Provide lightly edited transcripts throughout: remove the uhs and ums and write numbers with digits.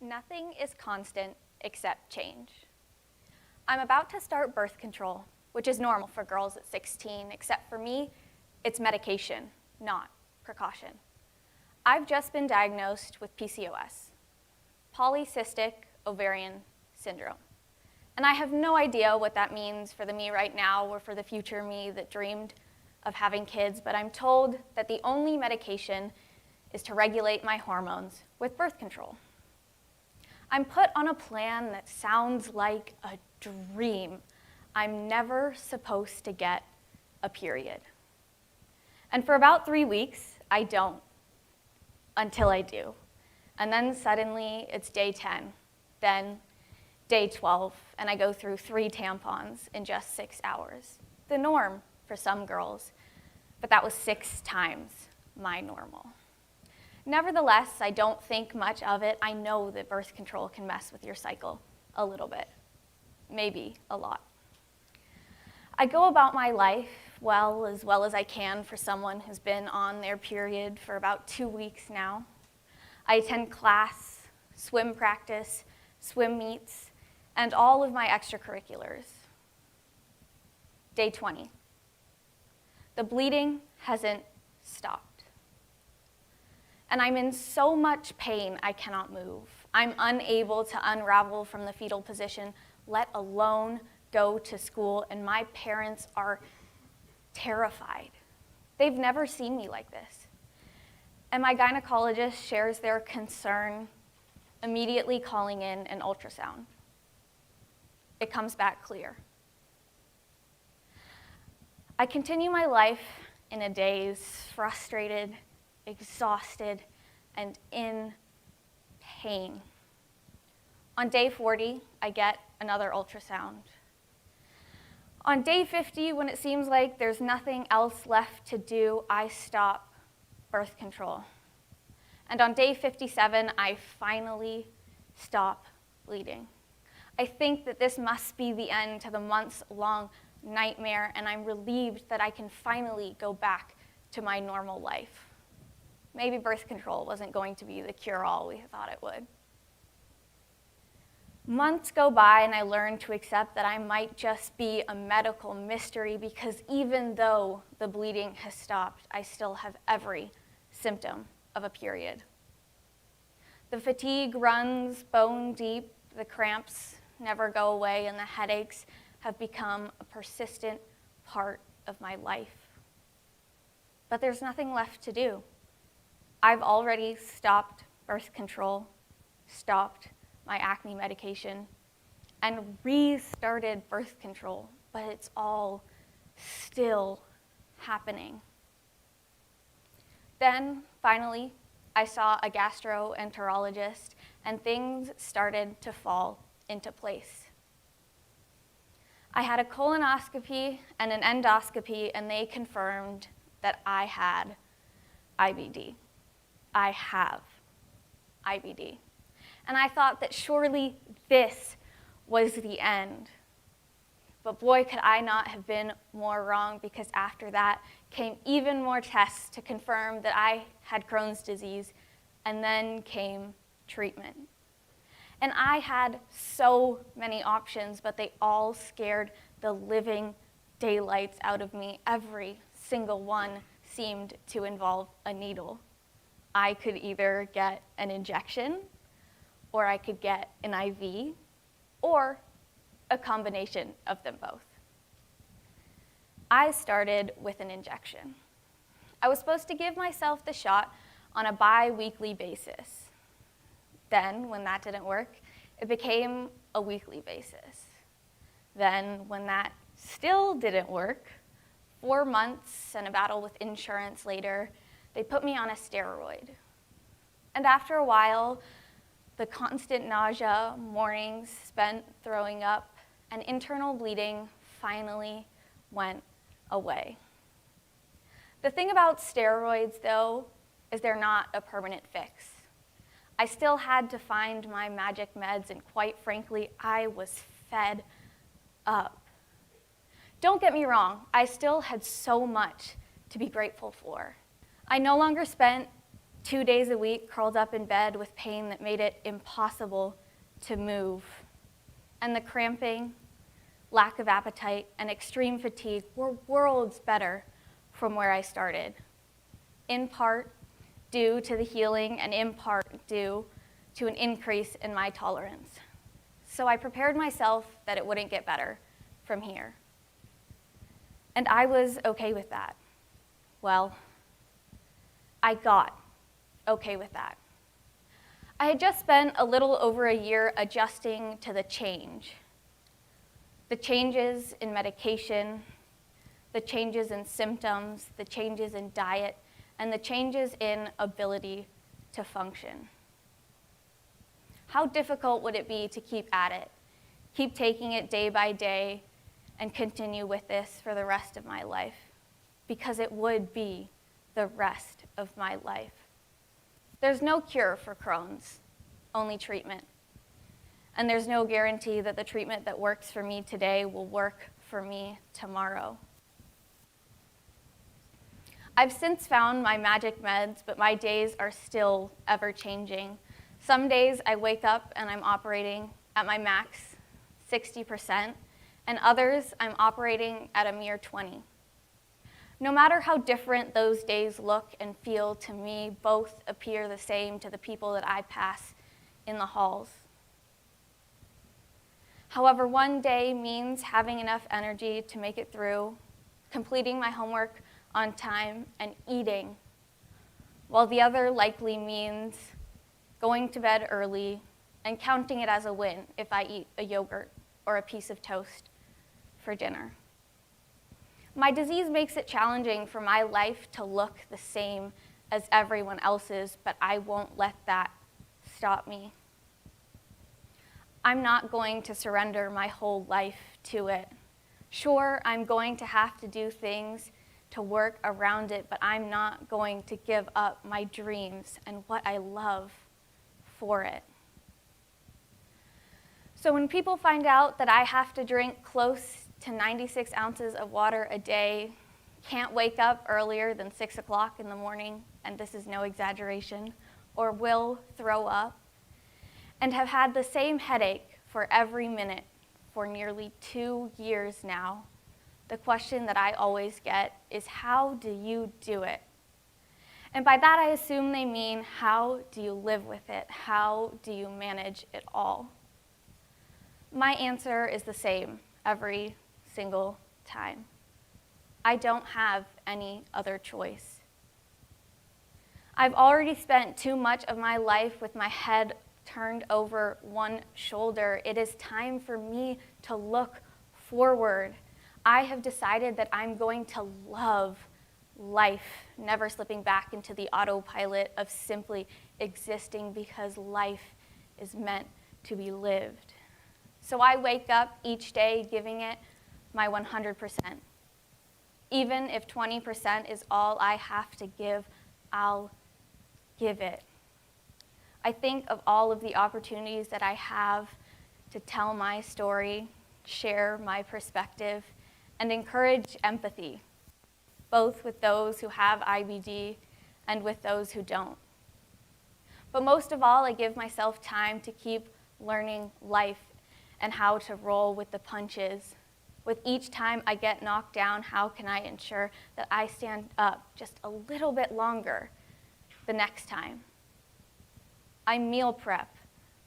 Nothing is constant except change. I'm about to start birth control, which is normal for girls at 16, except for me, it's medication, not precaution. I've just been diagnosed with PCOS, polycystic ovarian syndrome. And I have no idea what that means for the me right now or for the future me that dreamed of having kids, but I'm told that the only medication is to regulate my hormones with birth control. I'm put on a plan that sounds like a dream. I'm never supposed to get a period. And for about 3 weeks, I don't, until I do. And then suddenly it's day 10, then day 12, and I go through 3 tampons in just 6 hours. The norm for some girls, but that was 6 times my normal. Nevertheless, I don't think much of it. I know that birth control can mess with your cycle a little bit, maybe a lot. I go about my life as well as I can for someone who's been on their period for about 2 weeks now. I attend class, swim practice, swim meets, and all of my extracurriculars. Day 20. The bleeding hasn't stopped. And I'm in so much pain I cannot move. I'm unable to unravel from the fetal position, let alone go to school, and my parents are terrified. They've never seen me like this. And my gynecologist shares their concern, immediately calling in an ultrasound. It comes back clear. I continue my life in a daze, frustrated, exhausted, and in pain. On day 40, I get another ultrasound. On day 50, when it seems like there's nothing else left to do, I stop birth control. And on day 57, I finally stop bleeding. I think that this must be the end to the months-long nightmare, and I'm relieved that I can finally go back to my normal life. Maybe birth control wasn't going to be the cure-all we thought it would. Months go by and I learn to accept that I might just be a medical mystery because even though the bleeding has stopped, I still have every symptom of a period. The fatigue runs bone deep, the cramps never go away, and the headaches have become a persistent part of my life. But there's nothing left to do. I've already stopped birth control, stopped my acne medication, and restarted birth control, but it's all still happening. Then, finally, I saw a gastroenterologist, and things started to fall into place. I had a colonoscopy and an endoscopy, and they confirmed that I had IBD. I have IBD. And I thought that surely this was the end. But boy, could I not have been more wrong, because after that came even more tests to confirm that I had Crohn's disease, and then came treatment. And I had so many options, but they all scared the living daylights out of me. Every single one seemed to involve a needle. I could either get an injection, or I could get an IV, or a combination of them both. I started with an injection. I was supposed to give myself the shot on a bi-weekly basis. Then, when that didn't work, it became a weekly basis. Then, when that still didn't work, 4 months and a battle with insurance later, they put me on a steroid. And after a while, the constant nausea, mornings spent throwing up, and internal bleeding finally went away. The thing about steroids, though, is they're not a permanent fix. I still had to find my magic meds, and quite frankly, I was fed up. Don't get me wrong, I still had so much to be grateful for. I no longer spent 2 days a week curled up in bed with pain that made it impossible to move. And the cramping, lack of appetite, and extreme fatigue were worlds better from where I started, in part due to the healing and in part due to an increase in my tolerance. So I prepared myself that it wouldn't get better from here. And I was okay with that. Well, I got okay with that. I had just spent a little over a year adjusting to the changes in medication, the changes in symptoms, the changes in diet, and the changes in ability to function. How difficult would it be to keep at it, keep taking it day by day, and continue with this for the rest of my life? Because it would be the rest of my life. There's no cure for Crohn's, only treatment. And there's no guarantee that the treatment that works for me today will work for me tomorrow. I've since found my magic meds, but my days are still ever changing. Some days I wake up and I'm operating at my max, 60%, and others I'm operating at a mere 20. No matter how different those days look and feel to me, both appear the same to the people that I pass in the halls. However, one day means having enough energy to make it through, completing my homework on time, and eating, while the other likely means going to bed early and counting it as a win if I eat a yogurt or a piece of toast for dinner. My disease makes it challenging for my life to look the same as everyone else's, but I won't let that stop me. I'm not going to surrender my whole life to it. Sure, I'm going to have to do things to work around it, but I'm not going to give up my dreams and what I love for it. So when people find out that I have to drink close to 96 ounces of water a day, can't wake up earlier than 6 o'clock in the morning, and this is no exaggeration, or will throw up, and have had the same headache for every minute for nearly 2 years now, the question that I always get is, how do you do it? And by that I assume they mean, how do you live with it? How do you manage it all? My answer is the same every single time. I don't have any other choice. I've already spent too much of my life with my head turned over one shoulder. It is time for me to look forward. I have decided that I'm going to love life, never slipping back into the autopilot of simply existing, because life is meant to be lived. So I wake up each day giving it my 100%. Even if 20% is all I have to give, I'll give it. I think of all of the opportunities that I have to tell my story, share my perspective, and encourage empathy, both with those who have IBD and with those who don't. But most of all, I give myself time to keep learning life and how to roll with the punches. With each time I get knocked down, how can I ensure that I stand up just a little bit longer the next time? I meal prep.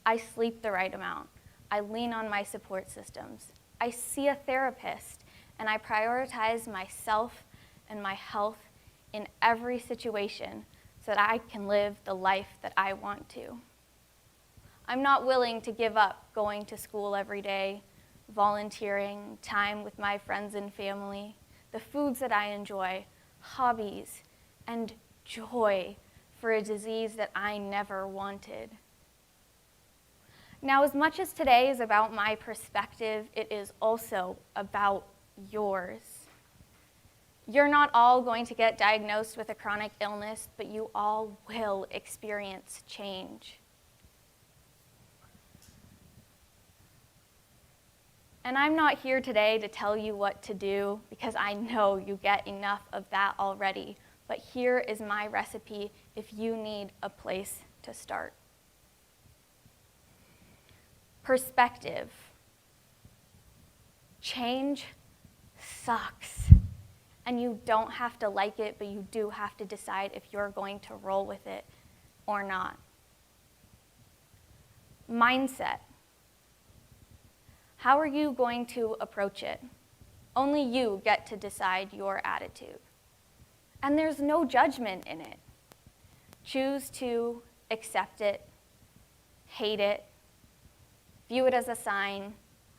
I sleep the right amount. I lean on my support systems. I see a therapist, and I prioritize myself and my health in every situation so that I can live the life that I want to. I'm not willing to give up going to school every day, volunteering, time with my friends and family, the foods that I enjoy, hobbies, and joy for a disease that I never wanted. Now, as much as today is about my perspective, it is also about yours. You're not all going to get diagnosed with a chronic illness, but you all will experience change. And I'm not here today to tell you what to do, because I know you get enough of that already but here is my recipe if you need a place to start. Perspective. Change sucks. And you don't have to like it, but you do have to decide if you're going to roll with it or not. Mindset. How are you going to approach it? Only you get to decide your attitude. And there's no judgment in it. Choose to accept it, hate it, view it as a sign,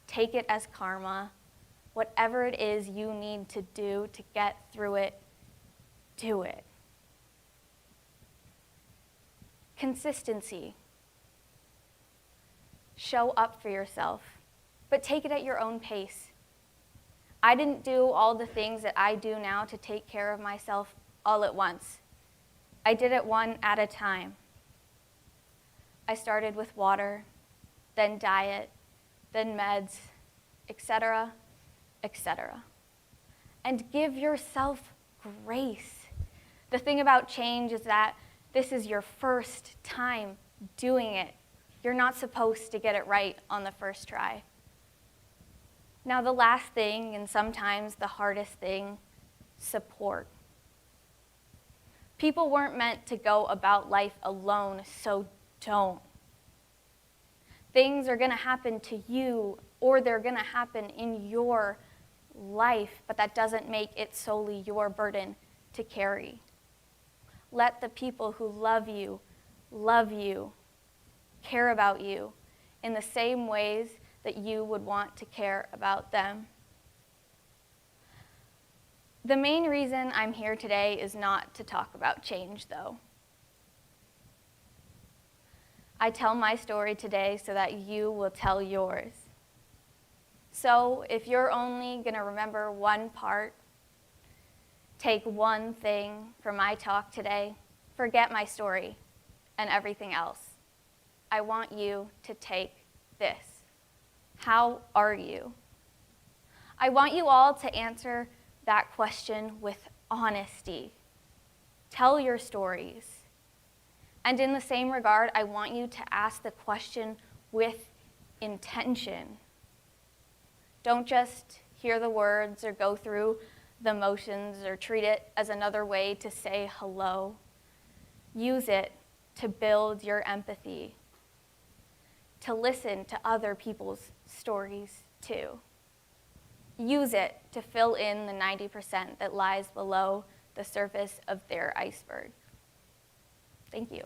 take it as karma. Whatever it is you need to do to get through it, do it. Consistency. Show up for yourself, but take it at your own pace. I didn't do all the things that I do now to take care of myself all at once. I did it one at a time. I started with water, then diet, then meds, etc., etc. And give yourself grace. The thing about change is that this is your first time doing it. You're not supposed to get it right on the first try. Now, the last thing, and sometimes the hardest thing, support. People weren't meant to go about life alone, so don't. Things are going to happen to you, or they're going to happen in your life, but that doesn't make it solely your burden to carry. Let the people who love you, care about you in the same ways that you would want to care about them. The main reason I'm here today is not to talk about change, though. I tell my story today so that you will tell yours. So if you're only going to remember one part, take one thing from my talk today, forget my story and everything else. I want you to take this. How are you? I want you all to answer that question with honesty. Tell your stories. And in the same regard, I want you to ask the question with intention. Don't just hear the words or go through the motions or treat it as another way to say hello. Use it to build your empathy, to listen to other people's stories too. Use it to fill in the 90% that lies below the surface of their iceberg. Thank you.